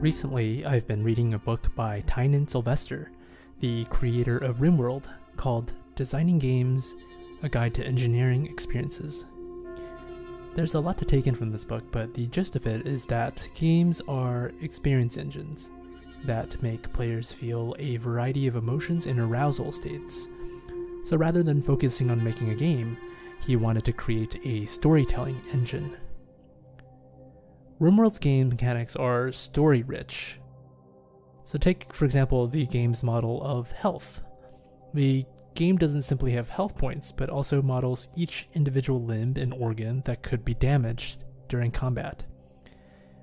Recently, I've been reading a book by Tynan Sylvester, the creator of Rimworld, called Designing Games, A Guide to Engineering Experiences. There's a lot to take in from this book, but the gist of it is that games are experience engines that make players feel a variety of emotions and arousal states. So rather than focusing on making a game, he wanted to create a storytelling engine. Rimworld's game mechanics are story-rich. So take, for example, the game's model of health. The game doesn't simply have health points, but also models each individual limb and organ that could be damaged during combat.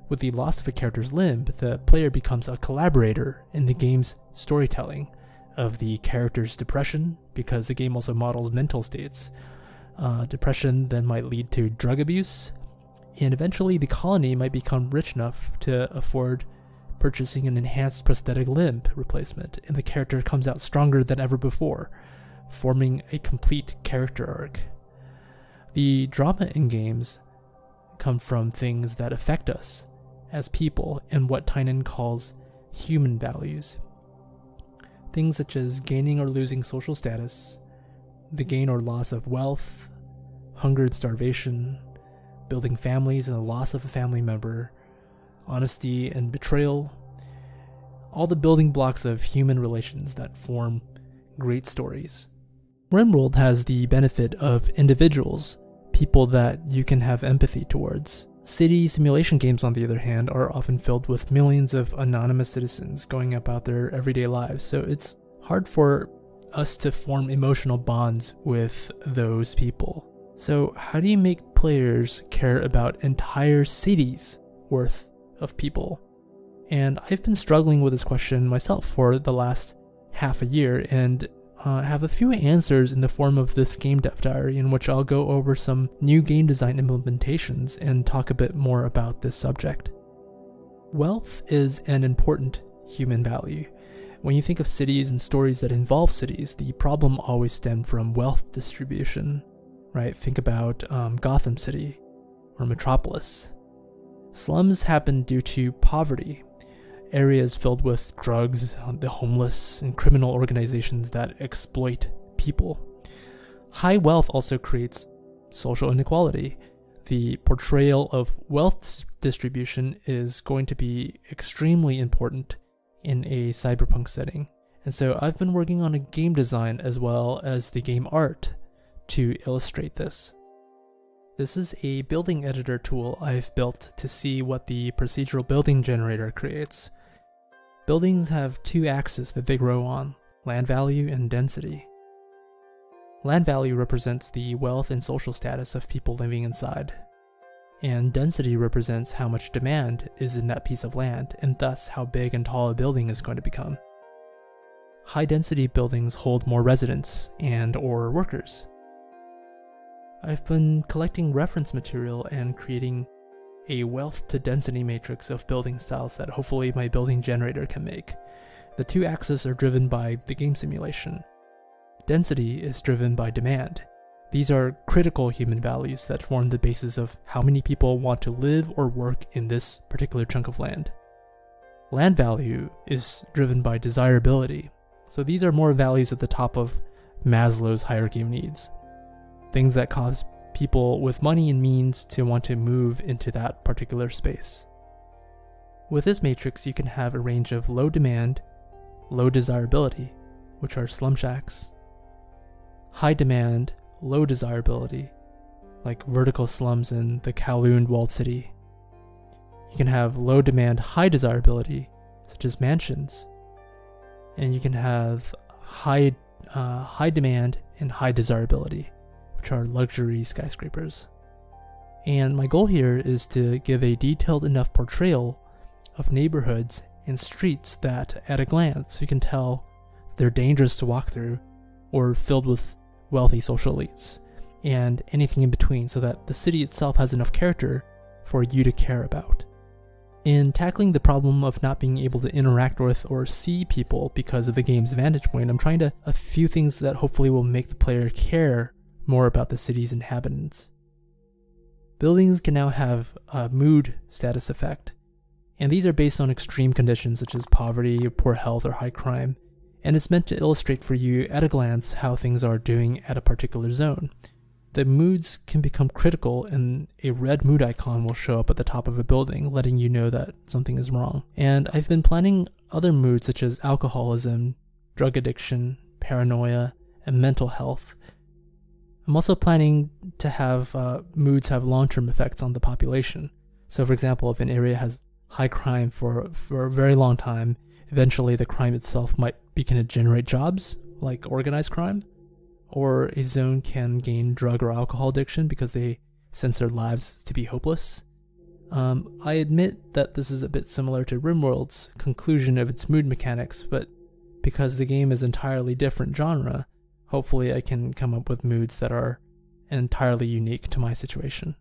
With the loss of a character's limb, the player becomes a collaborator in the game's storytelling of the character's depression, because the game also models mental states. Depression then might lead to drug abuse, and eventually the colony might become rich enough to afford purchasing an enhanced prosthetic limb replacement, and the character comes out stronger than ever before, forming a complete character arc. The drama in games come from things that affect us as people and what Tynan calls human values. Things such as gaining or losing social status, the gain or loss of wealth, hunger and starvation, building families and the loss of a family member, honesty and betrayal, all the building blocks of human relations that form great stories. Rimworld has the benefit of individuals, people that you can have empathy towards. City simulation games, on the other hand, are often filled with millions of anonymous citizens going about their everyday lives, so it's hard for us to form emotional bonds with those people. So how do you make players care about entire cities worth of people? And I've been struggling with this question myself for the last half a year, and have a few answers in the form of this game dev diary, in which I'll go over some new game design implementations and talk a bit more about this subject. Wealth is an important human value. When you think of cities and stories that involve cities, the problem always stemmed from wealth distribution, right? Think about Gotham City or Metropolis. Slums happen due to poverty. Areas filled with drugs, the homeless, and criminal organizations that exploit people. High wealth also creates social inequality. The portrayal of wealth distribution is going to be extremely important in a cyberpunk setting. And so I've been working on a game design as well as the game art to illustrate this. This is a building editor tool I've built to see what the procedural building generator creates. Buildings have two axes that they grow on, land value and density. Land value represents the wealth and social status of people living inside, and density represents how much demand is in that piece of land, and thus how big and tall a building is going to become. High-density buildings hold more residents and/or workers. I've been collecting reference material and creating a wealth to density matrix of building styles that hopefully my building generator can make. The two axes are driven by the game simulation. Density is driven by demand. These are critical human values that form the basis of how many people want to live or work in this particular chunk of land. Land value is driven by desirability. So these are more values at the top of Maslow's hierarchy of needs. Things that cause people with money and means to want to move into that particular space. With this matrix, you can have a range of low demand, low desirability, which are slum shacks, high demand, low desirability, like vertical slums in the Kowloon walled city. You can have low demand, high desirability, such as mansions, and you can have high demand and high desirability, which are luxury skyscrapers. And my goal here is to give a detailed enough portrayal of neighborhoods and streets that, at a glance, you can tell they're dangerous to walk through or filled with wealthy social elites, and anything in between, so that the city itself has enough character for you to care about. In tackling the problem of not being able to interact with or see people because of the game's vantage point, I'm trying to a few things that hopefully will make the player care more about the city's inhabitants. Buildings can now have a mood status effect, And these are based on extreme conditions such as poverty, poor health, or high crime. And it's meant to illustrate for you at a glance how things are doing at a particular zone. The moods can become critical, and a red mood icon will show up at the top of a building, letting you know that something is wrong. And I've been planning other moods such as alcoholism, drug addiction, paranoia, and mental health. I'm also planning to have moods have long-term effects on the population. So for example, if an area has high crime for a very long time, eventually the crime itself might begin to generate jobs, like organized crime. Or a zone can gain drug or alcohol addiction because they sense their lives to be hopeless. I admit that this is a bit similar to Rimworld's conclusion of its mood mechanics, but because the game is an entirely different genre, hopefully I can come up with moods that are entirely unique to my situation.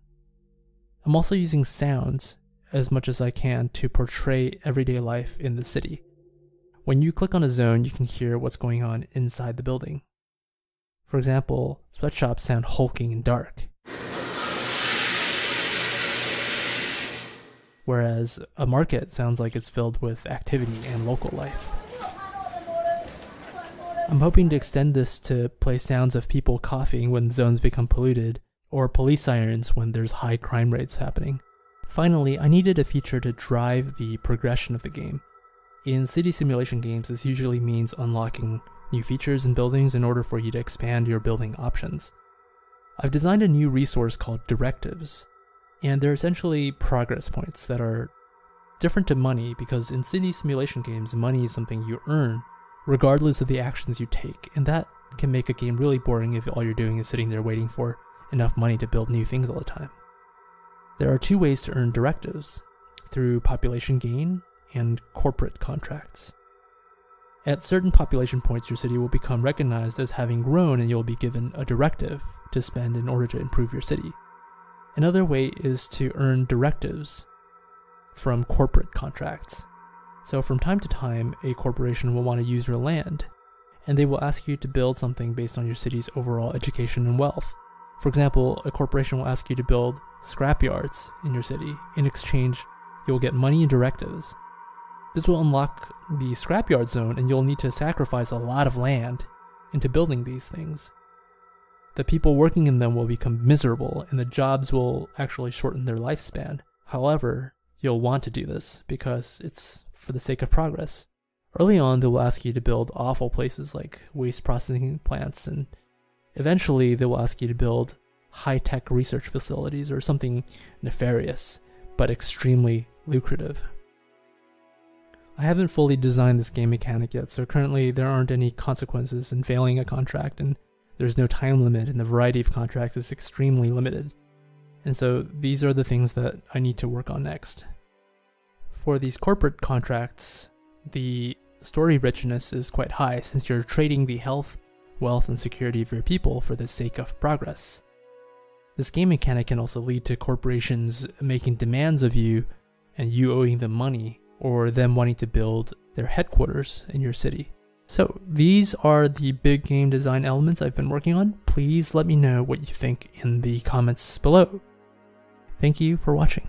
I'm also using sounds as much as I can to portray everyday life in the city. When you click on a zone, you can hear what's going on inside the building. For example, sweatshops sound hulking and dark, whereas a market sounds like it's filled with activity and local life. I'm hoping to extend this to play sounds of people coughing when zones become polluted, or police sirens when there's high crime rates happening. Finally, I needed a feature to drive the progression of the game. In city simulation games, this usually means unlocking new features and buildings in order for you to expand your building options. I've designed a new resource called Directives, and they're essentially progress points that are different to money because in city simulation games, money is something you earn regardless of the actions you take, and that can make a game really boring if all you're doing is sitting there waiting for enough money to build new things all the time. There are two ways to earn directives, through population gain and corporate contracts. At certain population points, your city will become recognized as having grown and you'll be given a directive to spend in order to improve your city. Another way is to earn directives from corporate contracts. So from time to time, a corporation will want to use your land, and they will ask you to build something based on your city's overall education and wealth. For example, a corporation will ask you to build scrapyards in your city. In exchange, you'll get money and directives. This will unlock the scrapyard zone, and you'll need to sacrifice a lot of land into building these things. The people working in them will become miserable, and the jobs will actually shorten their lifespan. However, you'll want to do this because it's for the sake of progress. Early on, they will ask you to build awful places like waste processing plants, and eventually they will ask you to build high-tech research facilities or something nefarious, but extremely lucrative. I haven't fully designed this game mechanic yet, so currently there aren't any consequences in failing a contract, and there's no time limit, and the variety of contracts is extremely limited. And so these are the things that I need to work on next. For these corporate contracts, the story richness is quite high since you're trading the health, wealth, and security of your people for the sake of progress. This game mechanic can also lead to corporations making demands of you and you owing them money, or them wanting to build their headquarters in your city. So these are the big game design elements I've been working on. Please let me know what you think in the comments below. Thank you for watching.